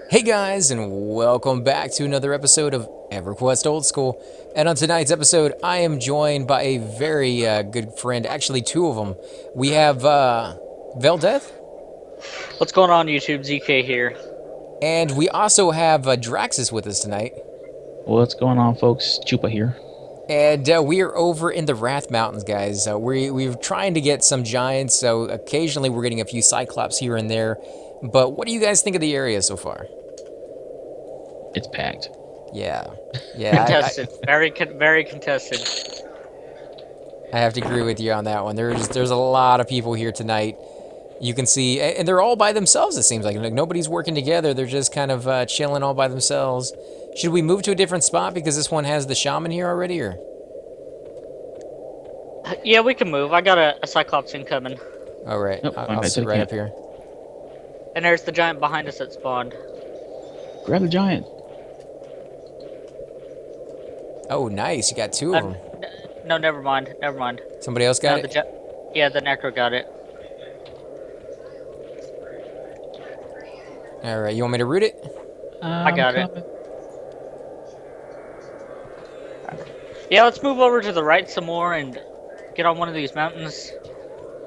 Hey guys, and welcome back to another episode of Everquest Old School. And on tonight's episode, I am joined by a very good friend, actually two of them. We have Veldeth, What's going on, YouTube? ZK here. and we also have Draxus with us tonight. What's going on, folks? Chupa here. And we are over in the Rathe Mountains, guys. We're trying to get some giants, so occasionally we're getting a few Cyclops here and there. But what do you guys think of the area so far? It's packed. Yeah, Contested. Very contested. I have to agree with you on that one. There's a lot of people here tonight. You can see, and they're all by themselves. It seems like nobody's working together. They're just kind of chilling all by themselves. Should we move to a different spot because this one has the shaman here already, or? Yeah, we can move. I got a Cyclops incoming. All right, Nope, I'll sit right up here. And there's the giant behind us that spawned. Grab the giant. Oh, nice! You got two of them. No, never mind. Never mind. Somebody else got No, it. Yeah, the Necro got it. All right, you want me to root it? I got it. Yeah, let's move over to the right some more and get on one of these mountains.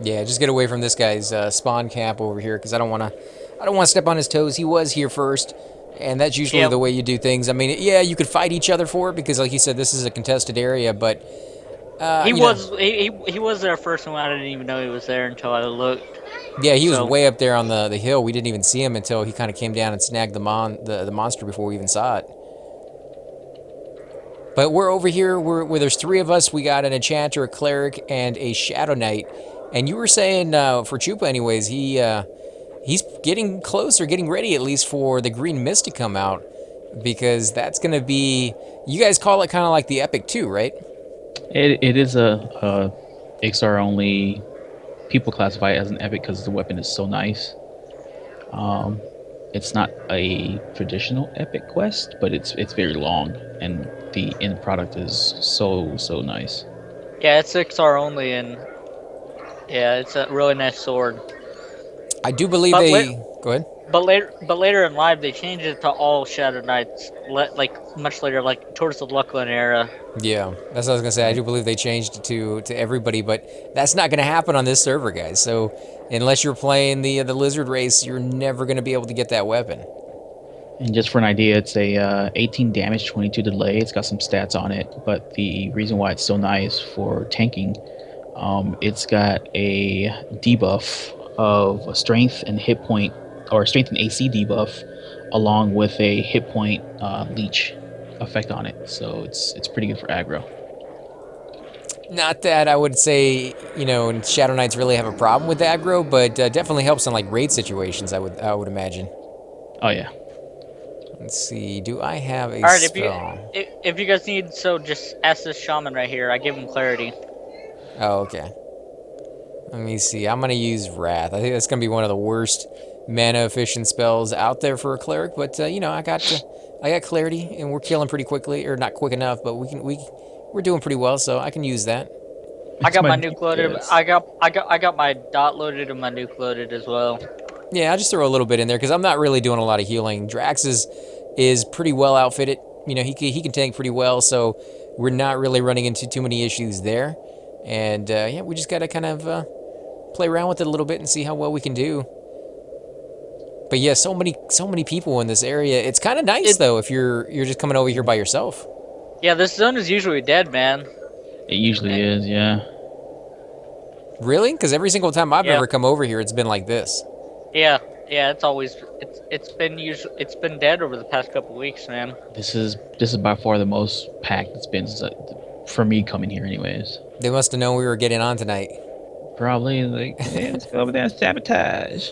Yeah, just get away from this guy's spawn camp over here because I don't want to step on his toes. He was here first, and that's usually the way you do things. I mean, yeah, you could fight each other for it because, like you said, this is a contested area. But He was there first, and I didn't even know he was there until I looked. yeah, he was way up there on the hill. We didn't even see him until he kind of came down and snagged the monster before we even saw it. But we're over here where there's three of us. We got an enchanter, a cleric, and a shadow knight. And you were saying for Chupa, anyways, he's getting close or getting ready at least for the green mist to come out because that's gonna be. You guys call it kind of like the epic too, right? It is a XR only. People classify it as an epic because the weapon is so nice. It's not a traditional epic quest, but it's very long, and the end product is so nice. Yeah, it's XR only, and yeah, it's a really nice sword. I do believe But they. Go ahead. But later in live, they changed it to all Shadow Knights. Like much later, like towards the Luckland era. Yeah, that's what I was gonna say. I do believe they changed it to everybody, but that's not gonna happen on this server, guys. So unless you're playing the lizard race, you're never gonna be able to get that weapon. And just for an idea, it's a 18 damage, 22 delay. It's got some stats on it, but the reason why it's so nice for tanking, it's got a debuff of a strength and hit point, or strength and AC debuff, along with a hit point leech effect on it. So it's pretty good for aggro. Not that I would say, Shadow Knights really have a problem with aggro, but definitely helps in like raid situations. I would imagine. Oh yeah. Let's see. Do I have a All right, spell? if you guys need, so just ask this shaman right here. I give him clarity. Oh, okay. Let me see. I'm gonna use Rathe. I think that's gonna be one of the worst mana efficient spells out there for a cleric. But I got clarity, and we're killing pretty quickly, or not quick enough, but we're doing pretty well, so I can use that. I got my nuke loaded. I got my dot loaded and my nuke loaded as well. Yeah, I'll just throw a little bit in there because I'm not really doing a lot of healing. Drax is pretty well outfitted. He can tank pretty well, so we're not really running into too many issues there. And yeah, we just gotta kind of play around with it a little bit and see how well we can do. But yeah, so many people in this area. It's kind of nice though if you're just coming over here by yourself. Yeah, this zone is usually dead, man. It usually is, yeah. Really? Because every single time I've ever come over here, it's been like this. Yeah, it's always it's been dead over the past couple weeks, man. This is by far the most packed it's been for me coming here, anyways. They must have known we were getting on tonight. Probably like, yeah, let's go over there and sabotage.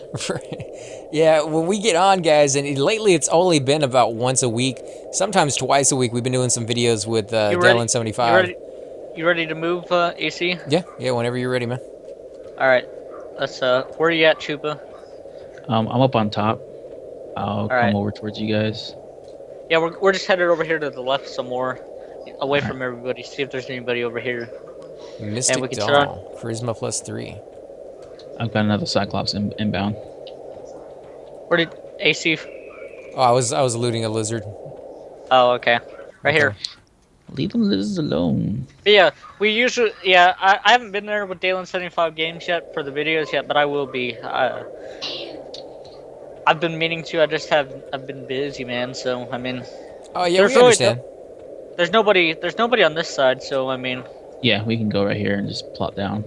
Yeah, when we get on, guys, and lately it's only been about once a week, sometimes twice a week. We've been doing some videos with Dylan 75. You ready to move, AC? Yeah, whenever you're ready, man. All right, let's. Where are you at, Chupa? I'm up on top. I'll come over towards you guys. Yeah, we're just headed over here to the left some more, away from everybody. See if there's anybody over here. Mystic Dawn, Charisma +3. I've got another Cyclops inbound. Where did AC? Oh, I was looting a lizard. Oh, okay. Right Okay. here. Leave them lizards alone. But yeah, we usually, I haven't been there with Dalen 75 games yet for the videos yet, but I will be. I've been meaning to. I've been busy, man. So I mean, Oh yeah, there's we really understand. there's nobody on this side. So I mean, Yeah, we can go right here and just plot down.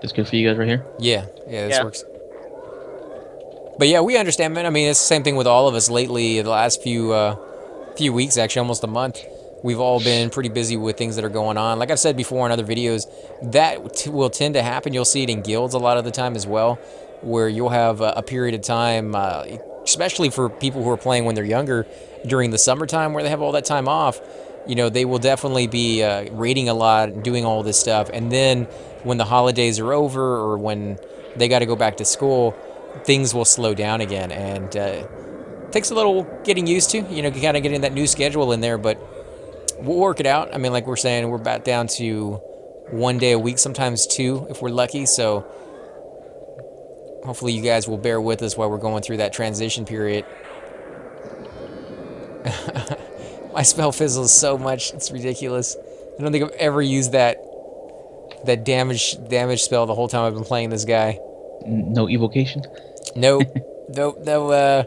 That's good for you guys right here? Yeah, this yeah, works. But yeah, we understand, man. I mean, it's the same thing with all of us lately. The last few weeks, actually, almost a month, we've all been pretty busy with things that are going on. Like I've said before in other videos, that will tend to happen. You'll see it in guilds a lot of the time as well, where you'll have a period of time, especially for people who are playing when they're younger, during the summertime where they have all that time off. You know, they will definitely be raiding a lot and doing all this stuff. And then when the holidays are over or when they got to go back to school, things will slow down again. And takes a little getting used to, you know, kind of getting that new schedule in there, but we'll work it out. I mean, like we're saying, we're back down to 1 day a week, sometimes two if we're lucky. So hopefully you guys will bear with us while we're going through that transition period. My spell fizzles so much, it's ridiculous. I don't think I've ever used that damage spell the whole time I've been playing this guy. No evocation? Nope. No,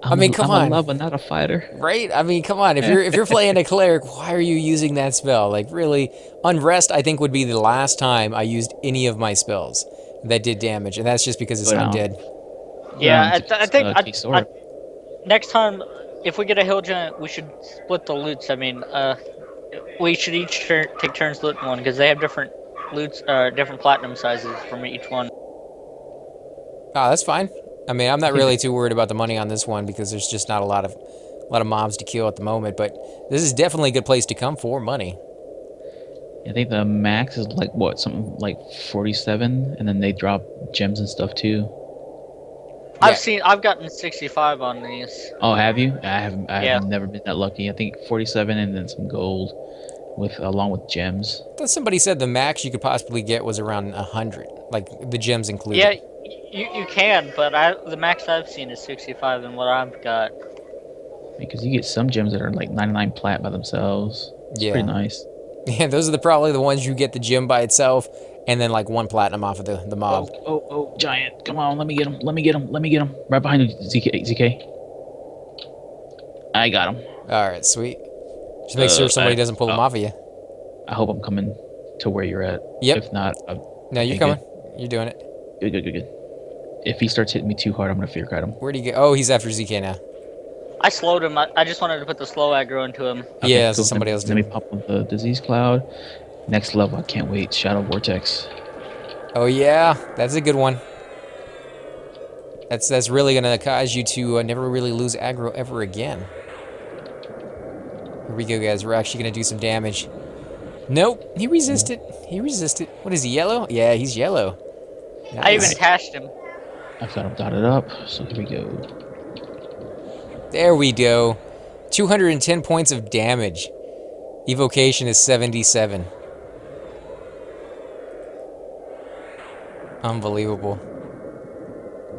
I mean, come I'm a on. lover, not a fighter. Right? I mean, come on. If you're playing a cleric, why are you using that spell? Like, really, unrest I think would be the last time I used any of my spells that did damage, and that's just because it's Go down. undead. yeah. I think Take sword. next time if we get a hill giant, we should split the loots. I mean, we should each take turns looting one because they have different loots, different platinum sizes from each one. Oh, that's fine. I mean, I'm not really too worried about the money on this one because there's just not a lot of mobs to kill at the moment. But this is definitely a good place to come for money. I think the max is like what, something like 47, and then they drop gems and stuff too. Yeah. I've gotten 65 on these. Oh, have you? I haven't. I Yeah. have never been that lucky. I think 47 and then some gold, with along with gems. I thought somebody said the max you could possibly get was around 100, like the gems included. Yeah, you can, but the max I've seen is 65, and what I've got. Because you get some gems that are like 99 plat by themselves. It's pretty nice. Yeah, those are probably the ones you get the gem by itself, and then like 1 platinum off of the mob. Oh, giant! Come on, let me get him! Let me get him! Right behind you, ZK. I got him. All right, sweet. Just make sure somebody doesn't pull them off of you. I hope I'm coming to where you're at. Yep. If not, No, you're coming. You're doing it. Good. If he starts hitting me too hard, I'm gonna fear kite him. Where'd he get? Oh, he's after ZK now. I slowed him. I just wanted to put the slow aggro into him. Okay, Yeah, so cool. somebody else Let me did. pop up the disease cloud. Next level, I can't wait. Shadow Vortex. Oh yeah, that's a good one. That's really gonna cause you to never really lose aggro ever again. Here we go, guys. We're actually gonna do some damage. Nope, he resisted. He resisted. What is he, yellow? Yeah, he's yellow. Nice. I even cashed him. I've got him dotted up, so here we go. There we go. 210 points of damage. Evocation is 77. Unbelievable.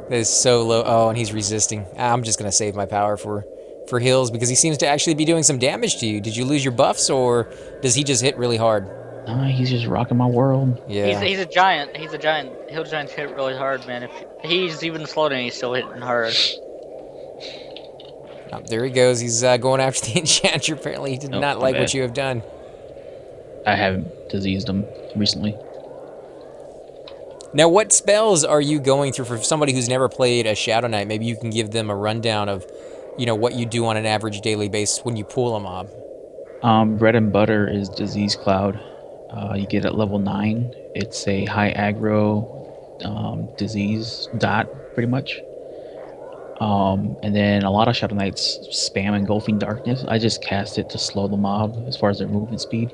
That is so low. Oh, and he's resisting. I'm just going to save my power for heals because he seems to actually be doing some damage to you. Did you lose your buffs or does he just hit really hard? Nah, he's just rocking my world. Yeah. He's a giant. He's a giant. Hill giants hit really hard, man. If he's even slow down, he's still hitting hard. Oh, there he goes. He's going after the enchanter. Apparently he did not like what you have done. I haven't diseased him recently. Now, what spells are you going through for somebody who's never played a Shadow Knight? Maybe you can give them a rundown of, you know, what you do on an average daily basis when you pull a mob. Bread and butter is disease cloud. You get at level 9. It's a high aggro disease dot, pretty much. And then a lot of Shadow Knights spam Engulfing Darkness. I just cast it to slow the mob as far as their movement speed.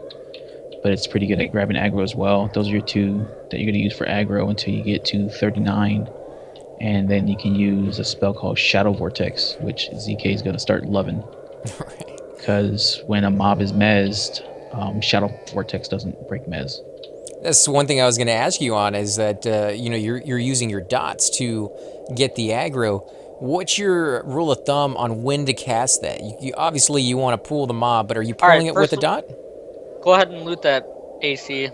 But it's pretty good at grabbing aggro as well. Those are your two that you're going to use for aggro until you get to 39. And then you can use a spell called Shadow Vortex, which ZK is going to start loving. Because when a mob is mezzed, Shadow Vortex doesn't break mez. That's one thing I was going to ask you on is that, you know, you're using your dots to get the aggro. what's your rule of thumb on when to cast that? Obviously you want to pull the mob, but are you All right, pulling it with a dot? go ahead and loot that AC.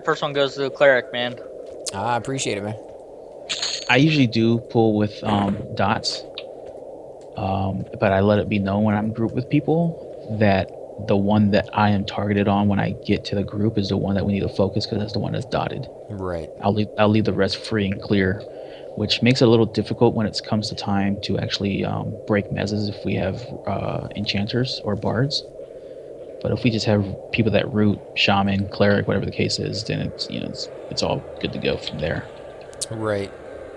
First one goes to the cleric, man. I appreciate it, man. I usually do pull with dots, but I let it be known when I'm grouped with people that the one that I am targeted on when I get to the group is the one that we need to focus because that's the one that's dotted. Right. I'll leave the rest free and clear, which makes it a little difficult when it comes to time to actually break mezzes if we have enchanters or bards. But if we just have people that root, shaman, cleric, whatever the case is, then it's all good to go from there. Right.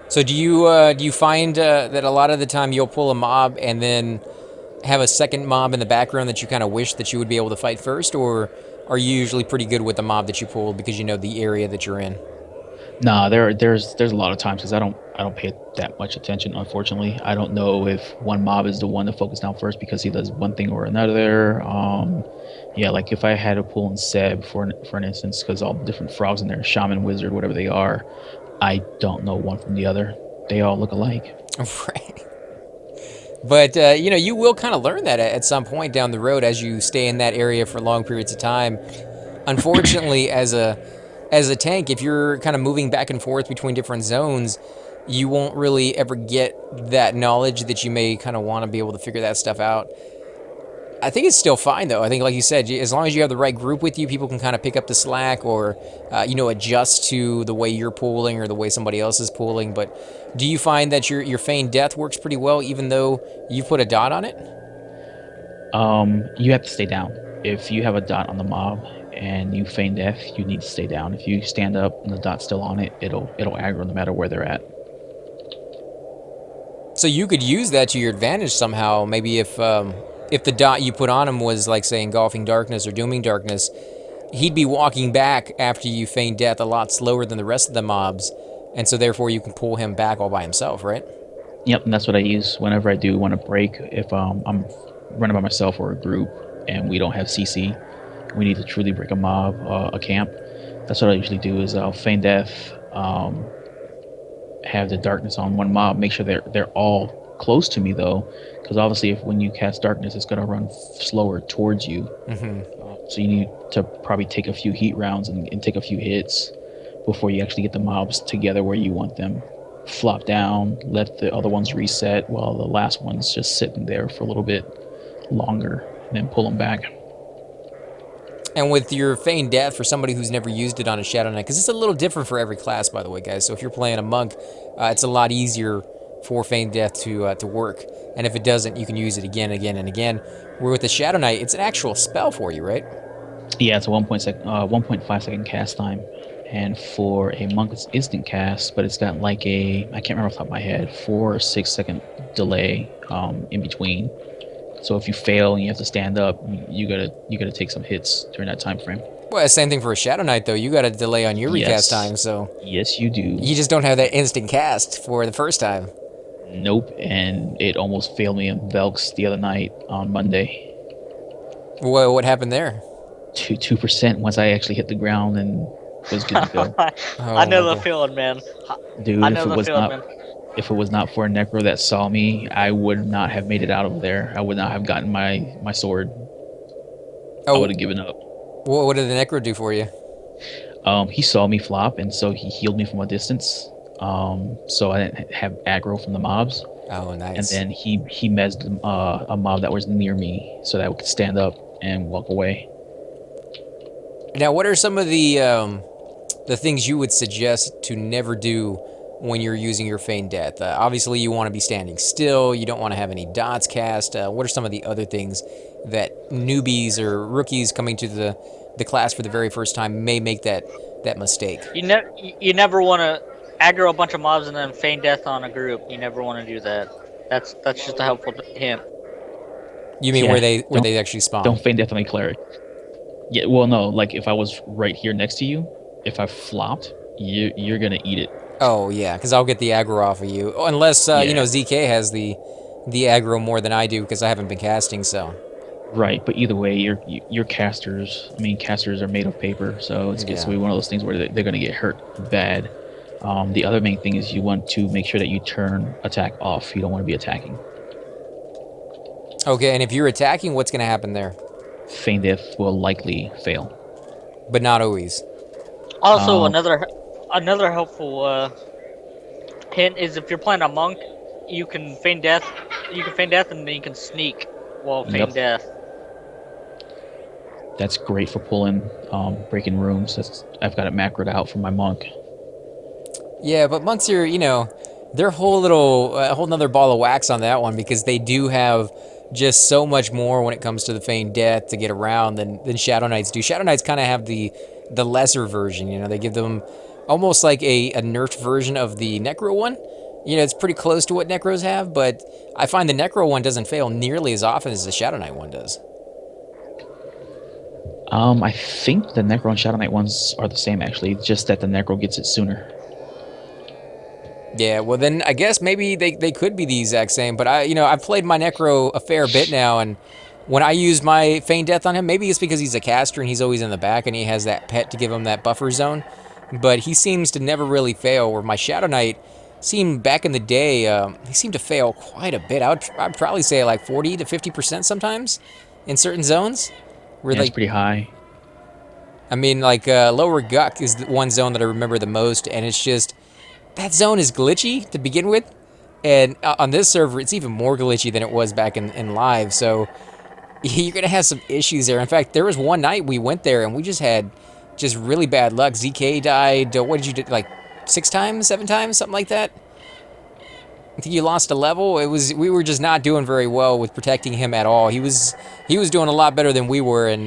So do you find that a lot of the time you'll pull a mob and then have a second mob in the background that you kind of wish that you would be able to fight first, or are you usually pretty good with the mob that you pull because you know the area that you're in? Nah, there's a lot of times because I don't pay that much attention. Unfortunately, I don't know if one mob is the one to focus down first because he does one thing or another. Yeah, like if I had to pull in Seb for an instance, because all the different frogs in there, shaman, wizard, whatever they are, I don't know one from the other. They all look alike. Right. But you will kind of learn that at some point down the road as you stay in that area for long periods of time. Unfortunately, as a tank, if you're kind of moving back and forth between different zones, you won't really ever get that knowledge that you may kind of want to be able to figure that stuff out. I think it's still fine though. I think, like you said, as long as you have the right group with you, people can kind of pick up the slack or, adjust to the way you're pooling or the way somebody else is pooling. But do you find that your feigned death works pretty well, even though you put a dot on it? You have to stay down. If you have a dot on the mob and you feign death, you need to stay down. If you stand up and the dot's still on it, it'll aggro no matter where they're at. So you could use that to your advantage somehow. Maybe if the dot you put on him was like say engulfing darkness or dooming darkness, he'd be walking back after you feign death a lot slower than the rest of the mobs, and so therefore you can pull him back all by himself, right? Yep, and that's what I use whenever I do want to break. If I'm running by myself or a group and we don't have CC, we need to truly break a mob, a camp. That's what I usually do is I'll feign death, have the darkness on one mob, make sure they're all close to me though, because obviously if when you cast darkness, it's gonna run slower towards you. So you need to probably take a few heat rounds and take a few hits before you actually get the mobs together where you want them. Flop down, let the other ones reset while the last one's just sitting there for a little bit longer, and then pull them back. And with your feigned death, for somebody who's never used it on a Shadow Knight, because it's a little different for every class, by the way, guys. So if you're playing a monk, it's a lot easier for feigned death to work. And if it doesn't, you can use it again, again, and again. Where with the Shadow Knight, it's an actual spell for you, right? Yeah, it's a 1.5 second cast time. And for a monk, it's instant cast, but it's got like I can't remember off the top of my head, 4 or 6 second delay in between. So if you fail and you have to stand up, you gotta take some hits during that time frame. Well, same thing for a Shadow Knight, though. You got a delay on your recast Yes. time, so Yes, you do. you just don't have that instant cast for the first time. Nope, and it almost failed me in Velks the other night on Monday. Well, what happened there? 2% once I actually hit the ground and was good to go. I know my the God. feeling, man. Dude, I if know it the was feeling, not man. if it was not for a necro that saw me, I would not have made it out of there. I would not have gotten my sword. I would have given up. What did the Necro do for you? He saw me flop, and so he healed me from a distance. So I didn't have aggro from the mobs. Oh, nice. And then he mezzed a mob that was near me so that I could stand up and walk away. Now, what are some of the things you would suggest to never do when you're using your feigned death? Obviously, you want to be standing still. You don't want to have any dots cast. What are some of the other things that newbies or rookies coming to the class for the very first time may make that mistake? You never want to aggro a bunch of mobs and then feign death on a group. You never want to do that. That's just a helpful hint. You mean Yeah, where they actually spawn? Don't feign death on a cleric. Yeah, well, no, like if I was right here next to you, if I flopped, you're gonna eat it. Oh yeah, because I'll get the aggro off of you. Oh, unless Yeah. ZK has the aggro more than I do because I haven't been casting. So Right, but either way, your casters. I mean, casters are made of paper, so it's Yeah. gonna be one of those things where they're gonna get hurt bad. The other main thing is you want to make sure that you turn attack off. You don't want to be attacking. Okay, and if you're attacking, what's going to happen there? Feign Death will likely fail. But not always. Also, Um, another helpful hint is if you're playing a monk, you can feign death. You can feign death, and then you can sneak while feign Yep. death. That's great for pulling, breaking rooms. I've got it macroed out for my monk. Yeah, but monks are, they're a whole nother ball of wax on that one because they do have just so much more when it comes to the Feigned Death to get around than Shadow Knights do. Shadow Knights kind of have the lesser version, they give them almost like a nerfed version of the Necro one. It's pretty close to what Necros have, but I find the Necro one doesn't fail nearly as often as the Shadow Knight one does. I think the Necro and Shadow Knight ones are the same, actually, just that the Necro gets it sooner. Yeah, well then I guess maybe they could be the exact same, but I've played my Necro a fair bit now, and when I use my Feign Death on him, maybe it's because he's a caster and he's always in the back and he has that pet to give him that buffer zone, but he seems to never really fail, where my Shadow Knight seemed back in the day, he seemed to fail quite a bit. I'd probably say like 40 to 50% sometimes in certain zones. Where Yeah, it's like, pretty high. I mean, like Lower Guck is the one zone that I remember the most, and it's just, that zone is glitchy to begin with, and on this server it's even more glitchy than it was back in live, so you're gonna have some issues there. In fact, there was one night we went there and we just had just really bad luck. ZK died, what did you do, like 6 times, 7 times, something like that? I think you lost a level. We were just not doing very well with protecting him at all. He was doing a lot better than we were, and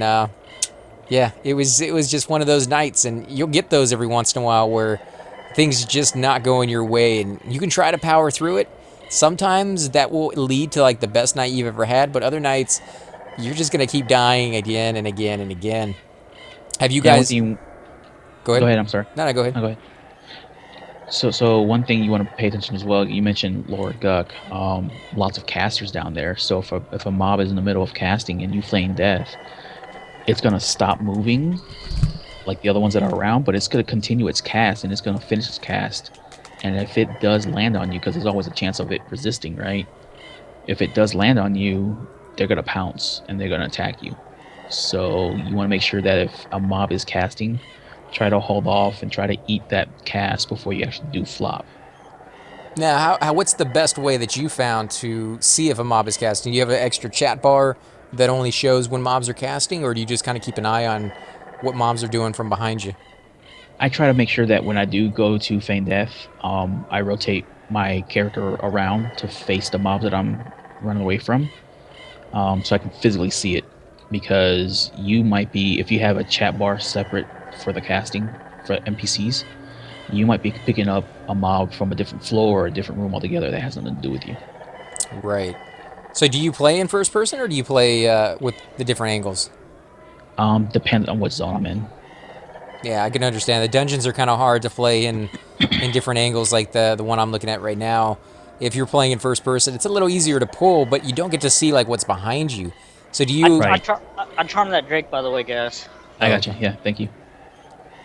yeah, it was just one of those nights, and you'll get those every once in a while where things just not going your way, and you can try to power through it. Sometimes that will lead to like the best night you've ever had, but other nights you're just gonna keep dying again and again and again. Have you Yeah, one guys? thing. Go Go ahead. ahead. I'm sorry. No, go ahead. No, go ahead. So one thing you want to pay attention as well. You mentioned Lower Guck. Lots of casters down there. So if a mob is in the middle of casting and you feign death, it's gonna stop moving like the other ones that are around, but it's gonna continue its cast and it's gonna finish its cast. And if it does land on you, because there's always a chance of it resisting, right? If it does land on you, they're gonna pounce and they're gonna attack you. So you want to make sure that if a mob is casting, try to hold off and try to eat that cast before you actually do flop. Now, what's the best way that you found to see if a mob is casting? Do you have an extra chat bar that only shows when mobs are casting, or do you just kind of keep an eye on what mobs are doing from behind you? I try to make sure that when I do go to feign death, I rotate my character around to face the mobs that I'm running away from, so I can physically see it. Because you might be, if you have a chat bar separate for the casting for NPCs, you might be picking up a mob from a different floor or a different room altogether that has nothing to do with you. Right. So do you play in first person, or do you play with the different angles? Depends on what zone I'm in. Yeah, I can understand. The dungeons are kind of hard to play in different angles, like the one I'm looking at right now. If you're playing in first person, it's a little easier to pull, but you don't get to see like what's behind you. So do you? Right. I charmed that Drake, by the way, guys. I got you. Yeah, thank you.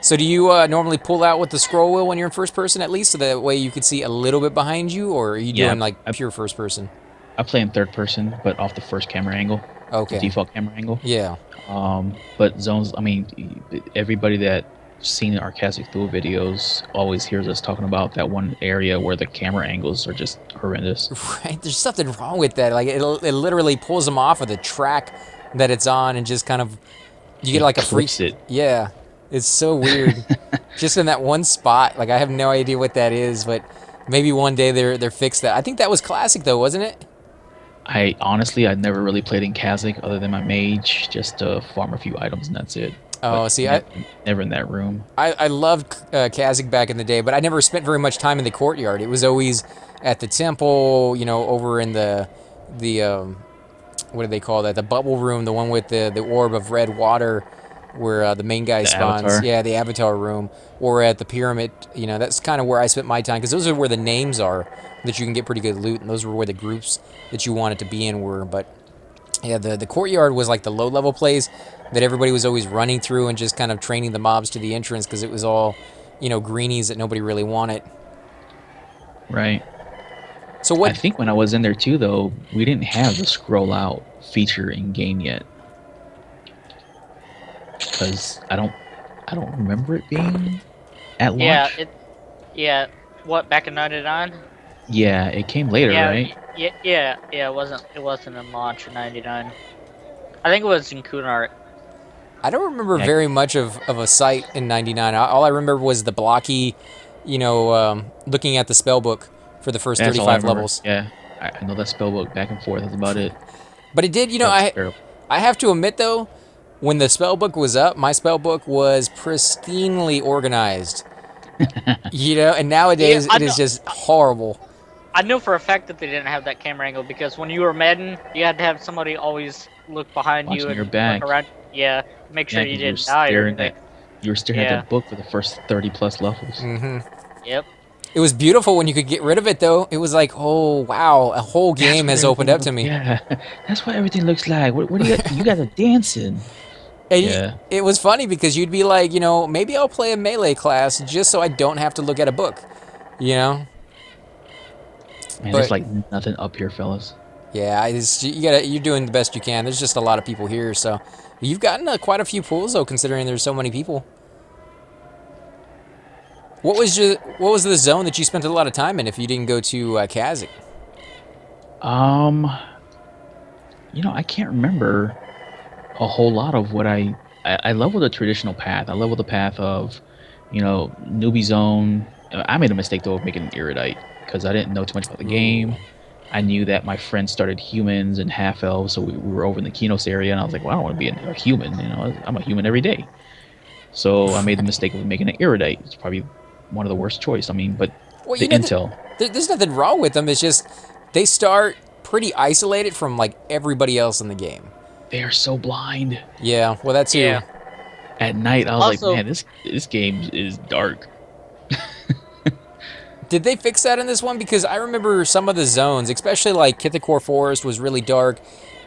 So do you normally pull out with the scroll wheel when you're in first person, at least, so that way you can see a little bit behind you, or are you Yeah, doing like pure first person? I play in third person, but off the first camera angle, the Okay. default camera angle. Yeah. But zones, I mean, everybody that seen our Kha'Zix Thule videos always hears us talking about that one area where the camera angles are just horrendous. Right. There's something wrong with that. Like it literally pulls them off of the track that it's on, and just kind of you get like a freak. It. Yeah. It's so weird. Just in that one spot. Like I have no idea what that is, but maybe one day they're fixed that. I think that was classic though, wasn't it? I honestly, I never really played in Kha'Zix other than my mage, just to farm a few items and that's it. Oh, But see, never in that room. I loved Kha'Zix back in the day, but I never spent very much time in the courtyard. It was always at the temple, over in the what do they call that? The bubble room, the one with the orb of red water, where the main guy The spawns. avatar. Yeah, the avatar room, or at the pyramid. That's kind of where I spent my time, because those are where the names are that you can get pretty good loot, and those were where the groups that you wanted to be in were. But yeah, the courtyard was like the low level place that everybody was always running through and just kind of training the mobs to the entrance, because it was all greenies that nobody really wanted. Right. So I what? think when I was in there too, though, we didn't have the scroll out feature in game yet, because I don't remember it being at Yeah, launch. yeah. What, back in '99? Yeah, it came later, Yeah, right? yeah. It wasn't in launch in '99. I think it was in Kunart. I don't remember Yeah, very much of a site in '99. All I remember was the blocky, looking at the spell book for the first that's all I 35 remember. levels. Yeah, I know that spell book back and forth. That's about it. But it did, That was terrible. I have to admit though, when the spell book was up, my spell book was pristinely organized. And Yeah, nowadays it is just horrible. I know for a fact that they didn't have that camera angle because when you were Madden, you had to have somebody always look behind you Watching your and look back. around. Yeah, make sure Yeah, you because you're didn't die or staring anything. at you were staring at Yeah. that book for the first 30 plus levels. Yep. It was beautiful when you could get rid of it though. It was like, oh wow, a whole That's game what has opened everything up to looks. me. Yeah, that's what everything looks like. What do you got? You guys are dancing. And Yeah, it was funny because you'd be like, maybe I'll play a melee class just so I don't have to look at a book, you know. man, there's But like nothing up here, fellas. yeah, you're doing the best you can. There's just a lot of people here, so you've gotten quite a few pools though, considering there's so many people. What was the zone that you spent a lot of time in if you didn't go to Kazakh? Um, I can't remember a whole lot of what I leveled the traditional path. I leveled the path of, newbie zone. I made a mistake though of making an erudite because I didn't know too much about the game. I knew that my friends started humans and half elves, so we were over in the Kinos area, and I was like, well, I don't want to be a human. I'm a human every day. So I made the mistake of making an erudite. It's probably one of the worst choice. I mean, but Well, the intel, there's nothing wrong with them. It's just they start pretty isolated from like everybody else in the game. they are so blind. Yeah, well, that too. Yeah. At night, I was Also- like, man, this game is dark. Did they fix that in this one? Because I remember some of the zones, especially like Kithakor Forest, was really dark,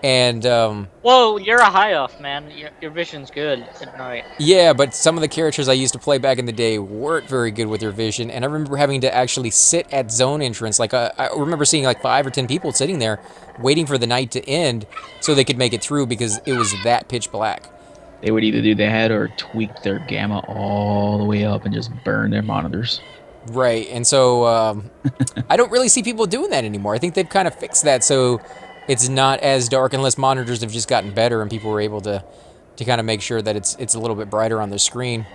and Whoa, you're a high off, man. Your vision's good at night. yeah, but some of the characters I used to play back in the day weren't very good with their vision, and I remember having to actually sit at zone entrance. Like I remember seeing like 5 or 10 people sitting there, waiting for the night to end so they could make it through because it was that pitch black. They would either do that or tweak their gamma all the way up and just burn their monitors. Right, and so I don't really see people doing that anymore. I think they've kind of fixed that so it's not as dark unless monitors have just gotten better and people were able to kind of make sure that it's a little bit brighter on the screen.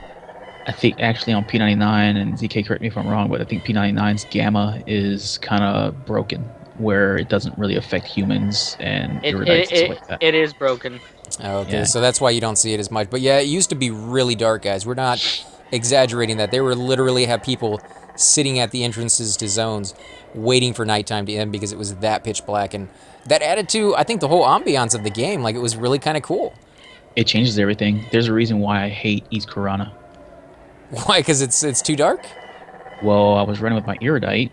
I think actually on P99, and ZK, correct me if I'm wrong, but I think P99's gamma is kind of broken, where it doesn't really affect humans and erudites and stuff like that. It is broken. Okay, Yeah. so that's why you don't see it as much. But yeah, it used to be really dark, guys. We're not exaggerating that. They were literally have people sitting at the entrances to zones waiting for nighttime to end because it was that pitch black. And that added to, I think, the whole ambiance of the game. Like, it was really kind of cool. It changes everything. There's a reason why I hate East Corona. Why? Because it's too dark? Well, I was running with my erudite,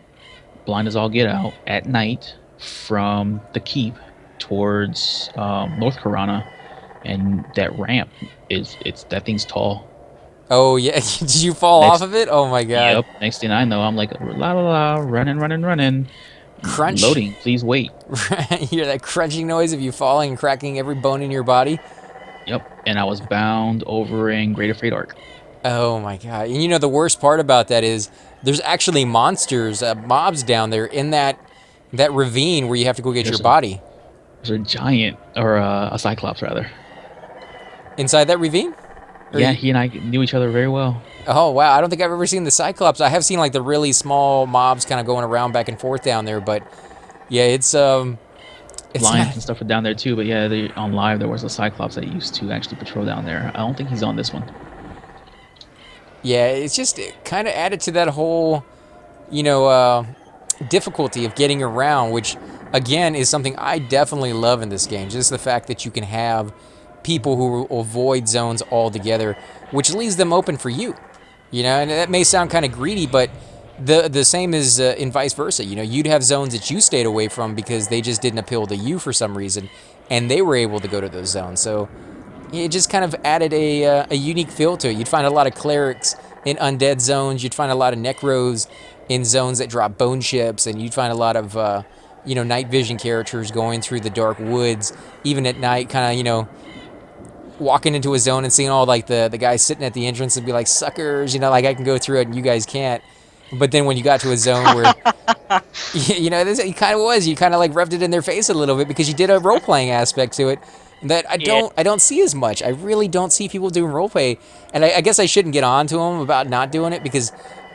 blind as all get out, at night from the keep towards North Corona, and that ramp that thing's tall. Oh, yeah. Did you fall Next- off of it? Oh, my God. Yep. Next thing I know, I'm like la la la, running. Crunch. Loading. Please wait. You hear that crunching noise of you falling and cracking every bone in your body? Yep. And I was bound over in Greater Fate Arc. Oh my god. And the worst part about that is there's actually monsters, mobs down there in that ravine where you have to go get There's your body. There's a giant, or a cyclops rather. Inside that ravine? Or Yeah, you- he and I knew each other very well. Oh wow, I don't think I've ever seen the Cyclops. I have seen like the really small mobs kind of going around back and forth down there, but yeah, it's Lions not- and stuff are down there too, but yeah, on live there was a cyclops that used to actually patrol down there. I don't think he's on this one. yeah, it's just kind of added to that whole, difficulty of getting around, which again is something I definitely love in this game. Just the fact that you can have people who avoid zones altogether, which leaves them open for you. And that may sound kind of greedy, but the same is in vice versa. You'd have zones that you stayed away from because they just didn't appeal to you for some reason, and they were able to go to those zones. So it just kind of added a unique feel to it. You'd find a lot of clerics in undead zones. You'd find a lot of necros in zones that drop bone chips, and you'd find a lot of night vision characters going through the dark woods, even at night, kind of walking into a zone and seeing all like the guys sitting at the entrance and be like suckers, like I can go through it and you guys can't. But then when you got to a zone where this it kind of was, you kind of like rubbed it in their face a little bit because you did a role playing aspect to it that Yeah. I don't see as much. I really don't see people doing role play, and I guess I shouldn't get on to them about not doing it because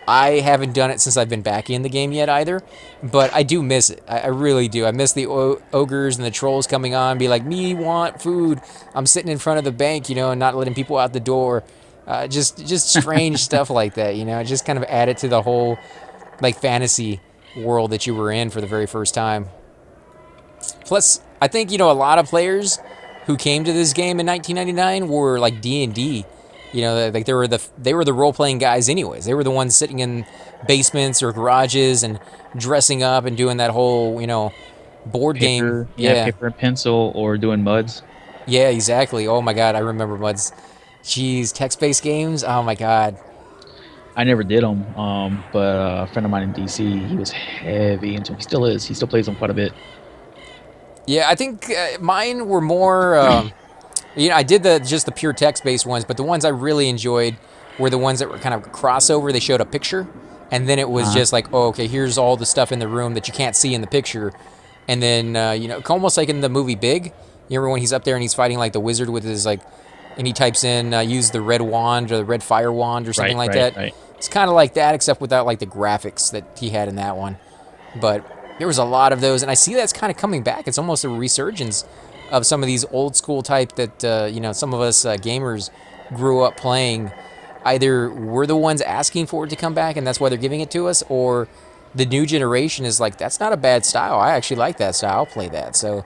I haven't done it since I've been back in the game yet either. But I do miss it. I really do. I miss the ogres and the trolls coming on, be like, me want food. I'm sitting in front of the bank, and not letting people out the door. Just strange stuff like that, just kind of added to the whole like fantasy world that you were in for the very first time. Plus, I think a lot of players who came to this game in 1999 were like D&D. Like they were the role playing guys anyways. They were the ones sitting in basements or garages and dressing up and doing that whole board game. Paper, yeah, paper and pencil, or doing muds. Yeah, exactly. Oh my god, I remember muds. Jeez, text-based games. Oh my god. I never did them, but a friend of mine in DC, he was heavy into them. He still is. He still plays them quite a bit. Yeah, I think mine were more. I did just the pure text-based ones, but the ones I really enjoyed were the ones that were kind of crossover. They showed a picture, and then it was just like, oh, okay, here's all the stuff in the room that you can't see in the picture, and then almost like in the movie Big. You remember when he's up there and he's fighting like the wizard with his like, and he types in use the red wand or the red fire wand or something like that. Right. It's kind of like that, except without like the graphics that he had in that one. But there was a lot of those, and I see that's kind of coming back. It's almost a resurgence of some of these old school type that some of us gamers grew up playing. Either we're the ones asking for it to come back, and that's why they're giving it to us, or the new generation is like, that's not a bad style. I actually like that style. I'll play that. So,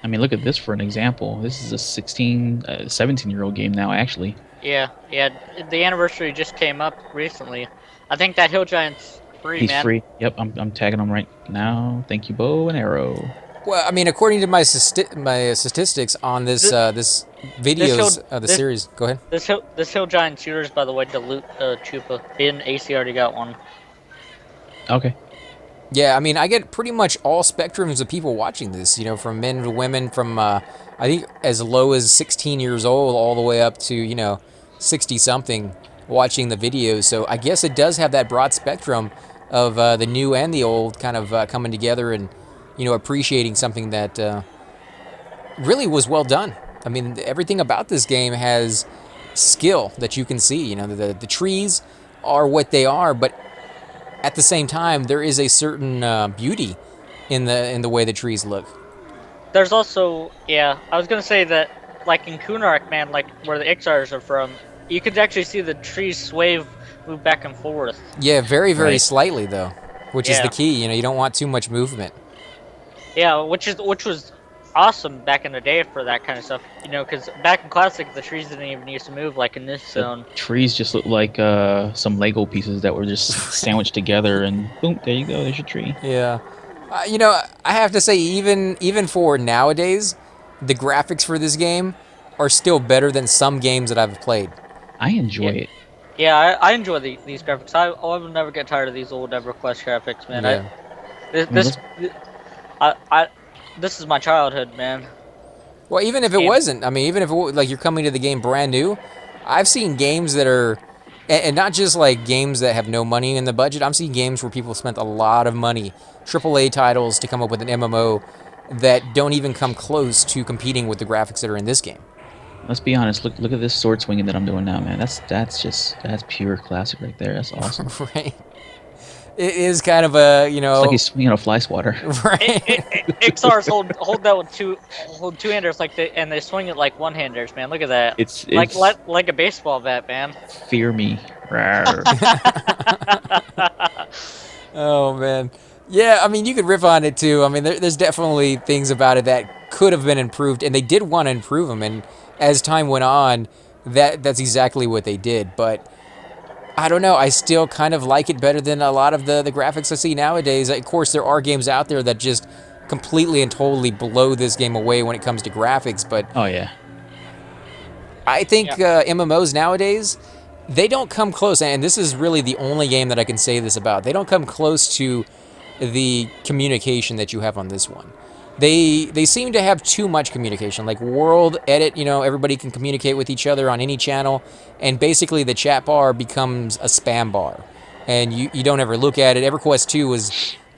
I mean, look at this for an example. This is a 17-year-old game now, actually. Yeah. The anniversary just came up recently. I think that Hill Giant's free, He's man. free. Yep, I'm tagging him right now. Thank you, bow and arrow. well, I mean, according to my statistics on this videos of the series, go ahead. This Hill Giant shooter's, by the way, to loot Chupa. He and AC already got one. Okay. Yeah, I mean, I get pretty much all spectrums of people watching this, from men to women, from, I think, as low as 16 years old all the way up to, 60-something watching the videos. So I guess it does have that broad spectrum of the new and the old kind of coming together and, appreciating something that really was well done. I mean, everything about this game has skill that you can see. The trees are what they are, but at the same time, there is a certain beauty in the way the trees look. There's also, I was gonna say that, like in Kunark, man, like where the Ixars are from, you could actually see the trees move back and forth. Yeah, very, very Right. slightly though, which is the Yeah. key. You don't want too much movement. Yeah, which was awesome back in the day for that kind of stuff. Because back in Classic, the trees didn't even used to move like in this zone. Trees just look like some Lego pieces that were just sandwiched together, and boom, there you go. There's your tree. Yeah, I have to say, even for nowadays, the graphics for this game are still better than some games that I've played. I enjoy it. Yeah, I enjoy these graphics. I will never get tired of these old Everquest graphics, man. Yeah. This is my childhood, man. Well, even if it Yeah. wasn't, I mean, even if like you're coming to the game brand new, I've seen games that are, and not just like games that have no money in the budget. I'm seeing games where people spent a lot of money, AAA titles, to come up with an MMO that don't even come close to competing with the graphics that are in this game. Let's be honest. Look at this sword swinging that I'm doing now, man. That's pure classic right there. That's awesome. Right? It is kind of a, It's like he's swinging a fly swatter. right? Ixars hold that with two handers and they swing it like one handers, man. Look at that. It's like a baseball bat, man. fear me. Rawr. Oh man, yeah. I mean, you could riff on it too. I mean, there's definitely things about it that could have been improved, and they did want to improve them. And as time went on, that's exactly what they did. But I don't know. I still kind of like it better than a lot of the graphics I see nowadays. Of course, there are games out there that just completely and totally blow this game away when it comes to graphics. But Oh yeah. I think MMOs nowadays, They don't come close, and this is really the only game that I can say this about. They don't come close to the communication that you have on this one. They seem to have too much communication. Like World Edit, everybody can communicate with each other on any channel, and basically the chat bar becomes a spam bar, and you don't ever look at it. Everquest 2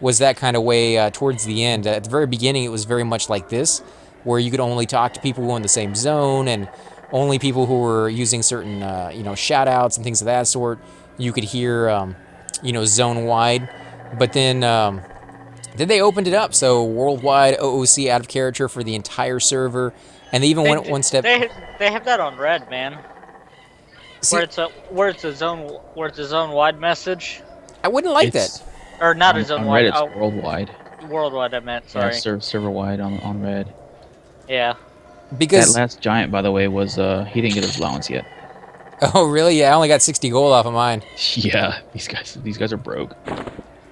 was that kind of way towards the end. At the very beginning, it was very much like this, where you could only talk to people who were in the same zone, and only people who were using certain shout outs and things of that sort you could hear zone wide. But then they opened it up, so worldwide OOC out of character for the entire server, and they even went one step. They have that on Red, man. See, Where it's a zone wide message, I wouldn't like It's that. or not a on zone Red. wide. It's Oh, worldwide. worldwide. I meant. Yeah, Sorry. server wide on Red. Yeah. Because That last giant, by the way, was he didn't get his allowance yet. oh really? Yeah, I only got 60 gold off of mine. Yeah, these guys are broke.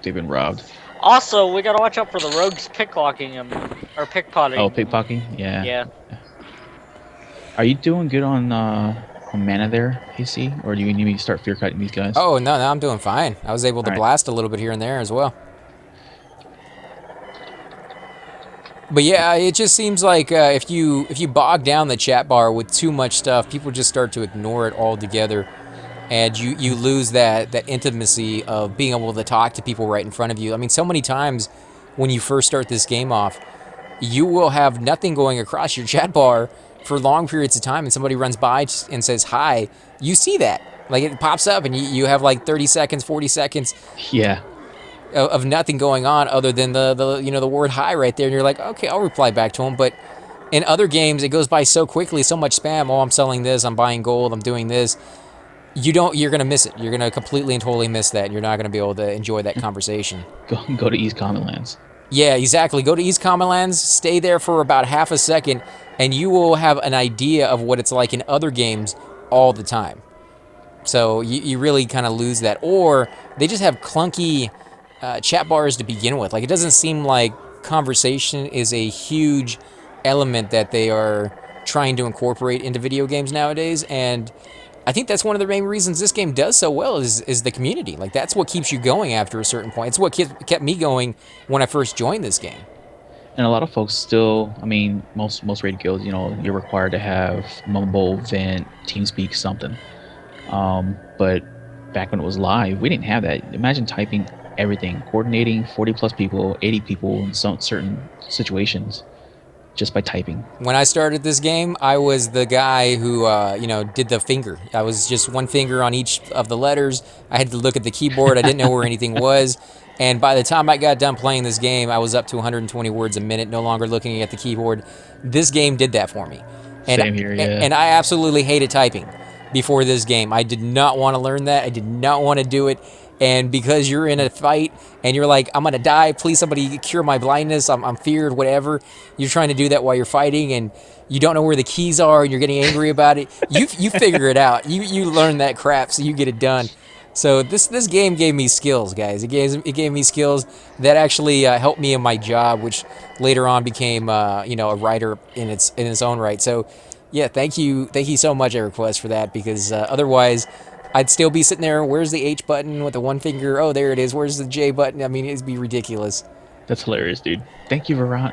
They've been robbed. Also, we gotta watch out for the rogues pickpocketing him or pickpocketing. Oh, pickpocketing? Yeah. Yeah. Are you doing good on mana there, AC? Or do you need me to start fear cutting these guys? Oh no, I'm doing fine. I was able to Alright. blast a little bit here and there as well. But yeah, it just seems like if you bog down the chat bar with too much stuff, people just start to ignore it altogether, and you lose that intimacy of being able to talk to people right in front of you. I mean, so many times when you first start this game off, you will have nothing going across your chat bar for long periods of time, and somebody runs by and says hi. You see that, like it pops up, and you have like 30 seconds, 40 seconds Yeah. of nothing going on other than the word hi right there, and you're like, okay, I'll reply back to him. But in other games, it goes by so quickly, so much spam. Oh, I'm selling this, I'm buying gold, I'm doing this. You're gonna miss it. You're gonna completely and totally miss that. You're not gonna be able to enjoy that conversation. Go to East Common Lands. Yeah, exactly. Go to East Common Lands, stay there for about half a second, and you will have an idea of what it's like in other games all the time. So you really kind of lose that. Or they just have clunky chat bars to begin with. Like, it doesn't seem like conversation is a huge element that they are trying to incorporate into video games nowadays. And I think that's one of the main reasons this game does so well is the community. Like, that's what keeps you going after a certain point. It's what kept me going when I first joined this game. And a lot of folks still, I mean, most raid guilds, you're required to have Mumble, Vent, TeamSpeak, something. But back when it was live, we didn't have that. Imagine typing everything, coordinating 40 plus people, 80 people in some certain situations just by typing. When I started this game, I was the guy who, did the finger. I was just one finger on each of the letters. I had to look at the keyboard. I didn't know where anything was. And by the time I got done playing this game, I was up to 120 words a minute, no longer looking at the keyboard. This game did that for me. And, Same here, yeah. And I absolutely hated typing before this game. I did not want to learn that. I did not want to do it. And because you're in a fight and you're like, I'm going to die, please somebody cure my blindness, I'm feared, whatever. You're trying to do that while you're fighting and you don't know where the keys are and you're getting angry about it. You figure it out. You learn that crap so you get it done. So this game gave me skills, guys. It gave me skills that actually helped me in my job, which later on became a writer in its own right. So yeah, thank you so much, Everquest, for that, because otherwise I'd still be sitting there. Where's the H button with the one finger? Oh, there it is. Where's the J button? I mean, it'd be ridiculous. That's hilarious, dude. Thank you, Varant.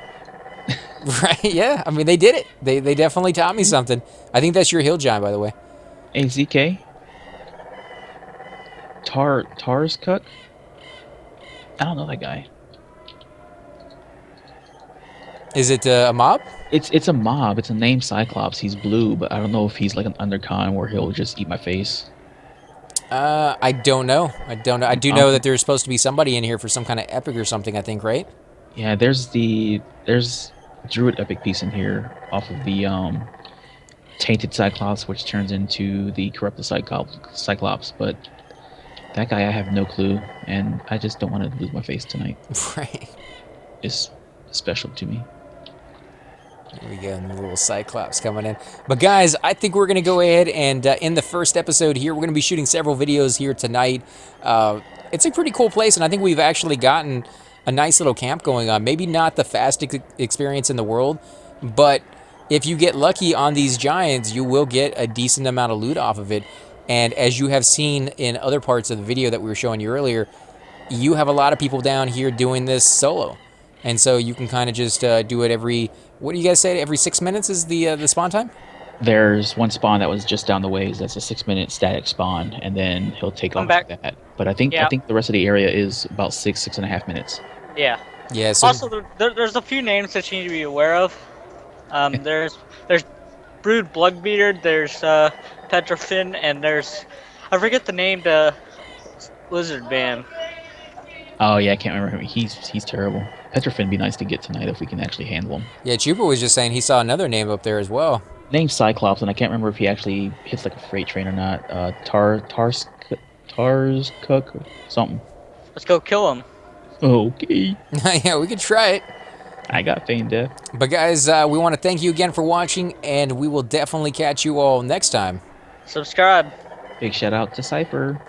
Right? Yeah. I mean, they did it. They definitely taught me something. I think that's your hill giant, by the way. Hey, ZK. Tars Cook? I don't know that guy. Is it a mob? It's a mob. It's a named Cyclops. He's blue, but I don't know if he's like an undercon where he'll just eat my face. I don't know. I do know that there's supposed to be somebody in here for some kind of epic or something, I think, right? Yeah, there's Druid epic piece in here off of the Tainted Cyclops, which turns into the Corrupted Cyclops, but that guy I have no clue, and I just don't want to lose my face tonight. Right. It's special to me. Here we go, and the little Cyclops coming in. But guys, I think we're going to go ahead and end the first episode here. We're going to be shooting several videos here tonight. It's a pretty cool place, and I think we've actually gotten a nice little camp going on. Maybe not the fastest experience in the world, but if you get lucky on these giants, you will get a decent amount of loot off of it. And as you have seen in other parts of the video that we were showing you earlier, you have a lot of people down here doing this solo. And so you can kind of just do it every, what do you guys say, every 6 minutes is the spawn time? There's one spawn that was just down the ways. That's a 6 minute static spawn, and then he'll take I'm off back. like that. But I Yeah. think the rest of the area is about 6.5 minutes. Yeah. Yeah, so Also, there's a few names that you need to be aware of. There's Brood Bloodbeater, there's Petrofin, and there's I forget the name to Lizard Man. Oh yeah, I can't remember him. He's terrible. Petrofin be nice to get tonight if we can actually handle him. yeah, Chupa was just saying he saw another name up there as well. Name's Cyclops, and I can't remember if he actually hits like a freight train or not. Tars Cook or something. Let's go kill him. Okay. Yeah, we could try it. I got feigned death. But guys, we want to thank you again for watching, and we will definitely catch you all next time. Subscribe. Big shout out to Cypher.